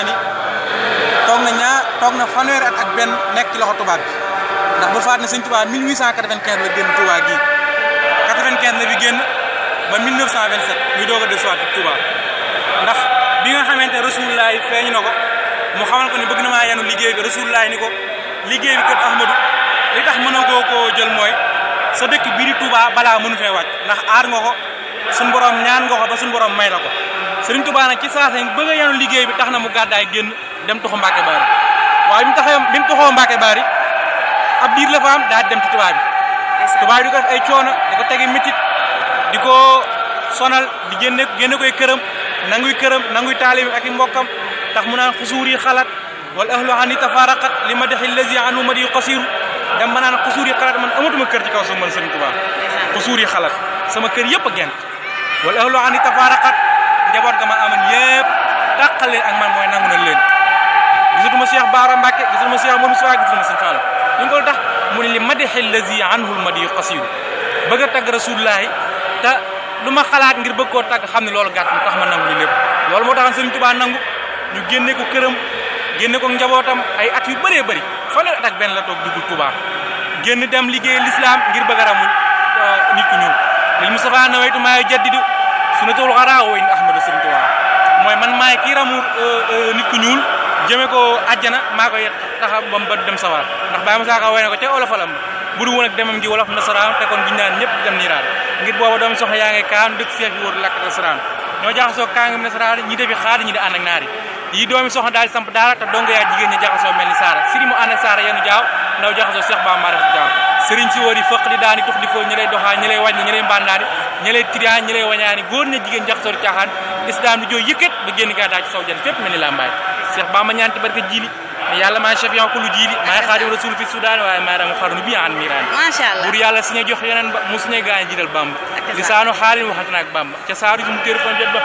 ni toog na fanweeri at ak benn nekk ci loxo tubaab bi ndax bu faat ne sëñ Tuubaa 1895 la génn Touba gii 95 la bi génn ba 1927 muy doog a dellusiwaat ci Touba ndax bi nga xamante ne Rasulullah feeñ na ko mu xamal ko ni bëgg na maa yanu liggéey bi Rasulullah ni ko liggéey bi kat Ahmadu li tax mënoo koo jël mooy sa dëkk bii di Touba balaa mënu fee wàcc ndax aar nga ko suñu borom ñaan nga ko ba suñu borom may la ko Sëriñ Tuubaa nag ci saasa bëgg a yanu liggéey bi tax na mu gàddaay génn dem tuxu Mbàkke Baari waaye bi mu tuxoo Mbàkke Baari ab diir la fa am daa dem ci tubaab bi di ko def ay coono di ko tegi métit di ko sonal di génne koy këram nanguy taalib ak i mbokkam tax mu naan xusuur yi xalaat wala ahlu ani tafaraqat li ma dexi lazi anu ma di qasiru dem ma naan xusuur yi xalaat man amatuma kër ci kaw suuf man Sëriñ Tuubaa xusuur yi xalaat sama kër yëpp a gent wala ahlu ani tafaraqat njaboot ga ma amoon yëpp tàqal leen ak man mooy nangu na leen gisatuma Cheikh Baara Mbacke gisatuma Cheikh Mouhamadou Moussa gisatuma Sëñ Fallu ñu ngi ko tax mu ne li madixi lazi anhul madi qasiru bëgg a tagg rasulullahi te lu ma xalaat ngir bëgg koo tagg xam ne loolu gàtt mu tax ma nangu li lépp loolu moo taxoon Sëriñ Tuubaa nangu ñu génne ko këram génne ko njabootam ay at yu bëree bëri fanweeri at ak benn la toog dugg Tuubaa génn dem liggéey l'islam ngir bëgg a ramul nit ku ñuul lil Mustafa nawaytu maa jaddidu sunnatul xaraa wa in ahmadu Sëriñ Tuubaa mooy man maay kii ramul nit ku ñuul jëme ko àjjana maa koy taxa bam ba dem sawar ndax Baye Moussa Ka way na ko ca olofalam bu du woon ak demam gi wolof nasaraan te kon biñu naan ñëpp dem niiraan ngir booba doomi soxna yaa ngi kaan dëkk seef bi wóor lakk nasaraan ñoo jaxasoo kaangam nasaraan ñi defi xaar ñi di ànd ak naari yi doomi soxna daal di samp daara te donga yaa jigéen ñi jaxasoo mel ni saara siri mu ànd ak saara yenu jaaw ndaw jaxasoo Cheikh Ba Mara jaaw sëriñ si wóor yi fëq di daani tux di fóol ñi lay doxaa ñi lay wàññi ñi lay mbandaani ñi lay tiraan ñi lay wañaani góor ña jigéen jaxasoo di caaxaan islam di jooy yëkkat ba génn gaa daa ci saw jan fépp mel ni lambaay Cheikh Bamba ñaan ci barke jili yàlla maa chafian ko lu jili maa xaadim rasul fi Soudan waaye maa dama xarnu bi an miraan macha Allah buur yàlla suñu jox yeneen ba mu suñu gaañ jiital Bamba lisaanu xaalin waxante na ak Bamba ca saaru ji mu téeru fan jot ba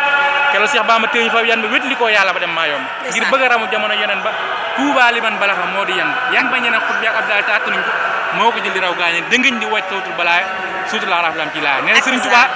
kelo Cheikh Bamba téeñu fa yan ba wét li koo yàlla ba dem maa yomb ngir bëgg a ramu jamono yeneen ba Tuubaa li man balaxa moo di yan ba ñeneen xut bi ak Abdoulaye te attanuñ ko moo ko jël di raw gaañe dëngañ di wàcc tawtul balaa suutu la raf lam ci laa nee na Sëriñ Tuubaa